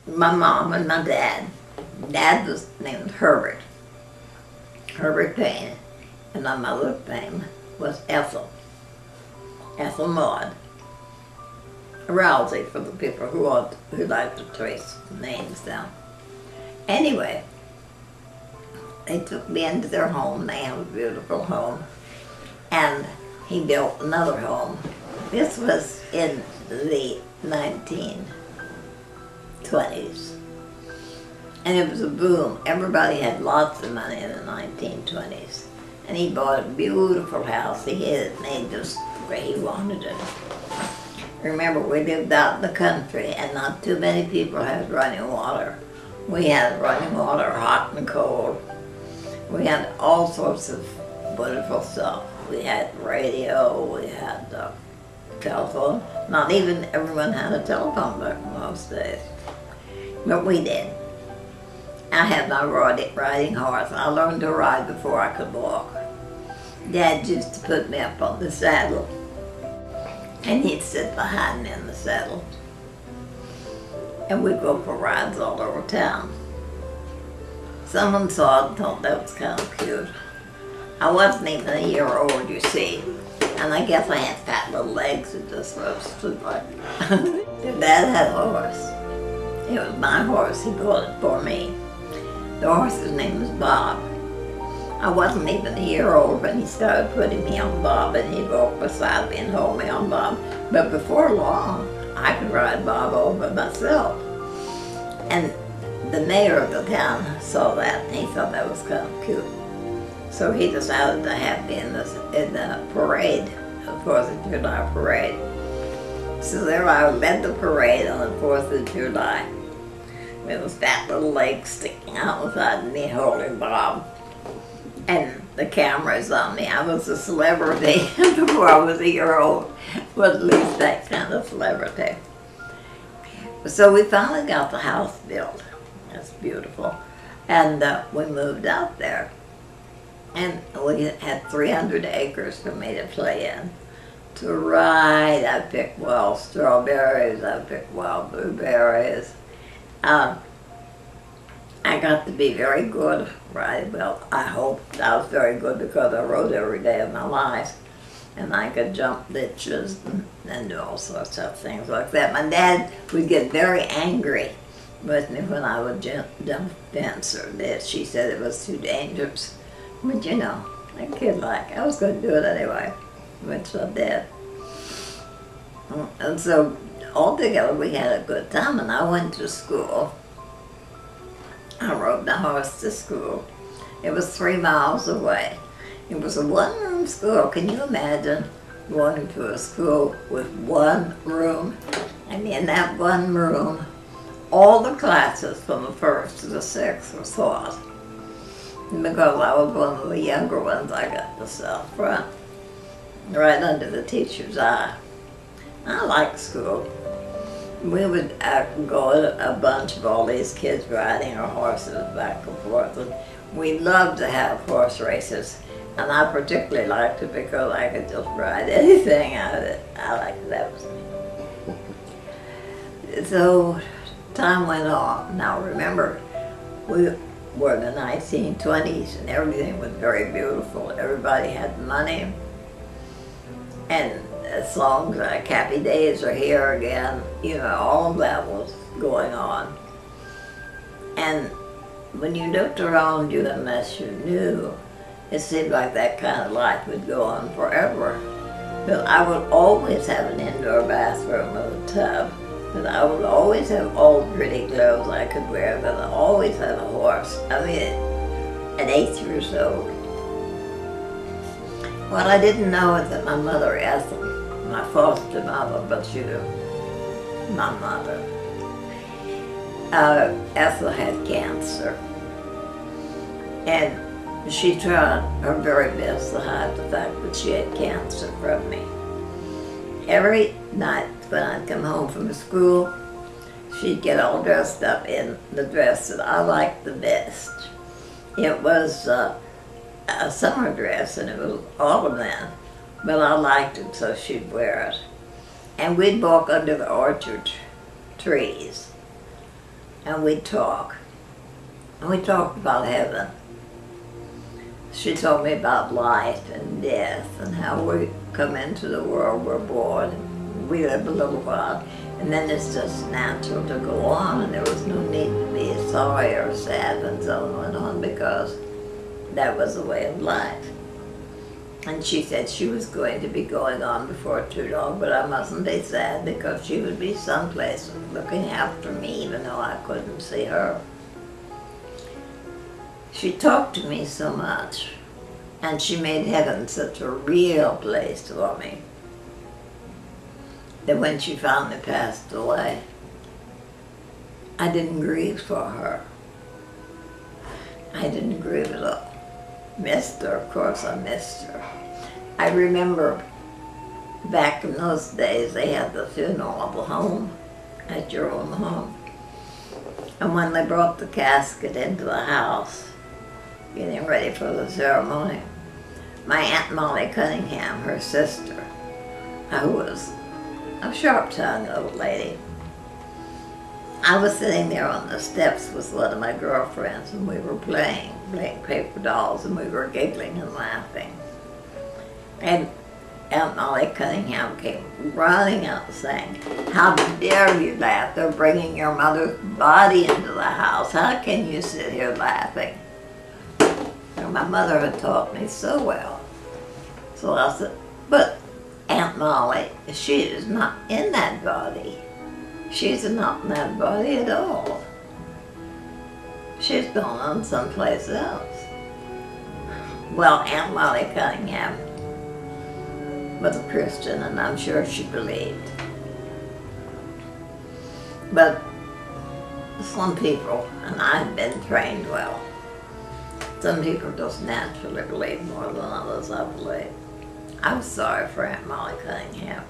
my mom and my dad. Dad was named Herbert Payne, and my mother's name was Ethel Maud Rousey, for the people who like to trace names down. Anyway, they took me into their home. They have a beautiful home, and he built another home. This was in the 1920s. And it was a boom. Everybody had lots of money in the 1920s. And he bought a beautiful house. He had it made just the way he wanted it. Remember, we lived out in the country, and not too many people had running water. We had running water, hot and cold. We had all sorts of wonderful stuff. We had radio, we had telephone. Not even everyone had a telephone back in those days. But we did. I had my riding horse. I learned to ride before I could walk. Dad used to put me up on the saddle, and he'd sit behind me in the saddle. And we'd go for rides all over town. Someone saw it and thought that was kind of cute. I wasn't even a year old, you see, and I guess I had fat little legs that just stood like Dad had a horse. It was my horse. He bought it for me. The horse's name was Bob. I wasn't even a year old when he started putting me on Bob, and he'd walk beside me and hold me on Bob. But before long, I could ride Bob all by myself. And the mayor of the town saw that, and he thought that was kind of cute. So he decided to have me in the parade, the 4th of July parade. So there I led the parade on the 4th of July, with his fat little legs sticking out beside me holding Bob. And the cameras on me. I was a celebrity before I was a year old, but at least that kind of celebrity. So we finally got the house built. That's beautiful. And we moved out there. And we had 300 acres for me to play in. To ride, I picked wild strawberries, I picked wild blueberries. I got to be very good riding. Well, I hoped I was very good because I rode every day of my life. And I could jump ditches and do all sorts of things like that. My dad would get very angry with me when I would jump fence or this. She said it was too dangerous. But you know, a kid like, I was going to do it anyway, which I did. And so altogether we had a good time, and I went to school. I rode my horse to school. It was 3 miles away. It was a one-room school. Can you imagine going to a school with one room? And in that one room, all the classes from the 1st to the 6th were taught. And because I was one of the younger ones, I got to sit up front, right under the teacher's eye. I liked school. We would go a bunch of all these kids riding our horses back and forth, and we loved to have horse races. And I particularly liked it because I could just ride anything out of it. I liked that. So time went on. Now remember, we were in the 1920s and everything was very beautiful. Everybody had money. And songs like Happy Days Are Here Again, you know, all of that was going on. And when you looked around you, unless you knew, it seemed like that kind of life would go on forever. But I would always have an indoor bathroom with a tub. But I would always have all the pretty clothes I could wear, but I always had a horse. I mean, at 8 years old. What I didn't know is that my mother, Ethel, my foster mother, but she was my mother, Ethel had cancer. And she tried her very best to hide the fact that she had cancer from me. Every night when I'd come home from school, she'd get all dressed up in the dress that I liked the best. It was a summer dress, and it was autumn then, but I liked it, so she'd wear it. And we'd walk under the orchard trees. and we'd talk. And we talked about heaven. She told me about life and death and how we come into the world, we're born, and we live a little while, and then it's just natural to go on, and there was no need to be sorry or sad when someone went on, because that was the way of life. And she said she was going to be going on before too long, but I mustn't be sad because she would be someplace looking after me even though I couldn't see her. She talked to me so much, and she made heaven such a real place for me, that when she finally passed away, I didn't grieve for her. I didn't grieve at all. Missed her, of course I missed her. I remember back in those days they had the funeral of the home, at your own home. And when they brought the casket into the house, getting ready for the ceremony, my Aunt Molly Cunningham, her sister, who was a sharp-tongued old lady, I was sitting there on the steps with one of my girlfriends, and we were playing paper dolls, and we were giggling and laughing. And Aunt Molly Cunningham came running out saying, "How dare you laugh? They're bringing your mother's body into the house. How can you sit here laughing?" And my mother had taught me so well. So I said, "But Aunt Molly, she is not in that body. She's not in that body at all. She's gone on someplace else." Well, Aunt Molly Cunningham was a Christian, and I'm sure she believed. But some people, and I've been trained well, some people just naturally believe more than others, I believe. I'm sorry for Aunt Molly Cunningham.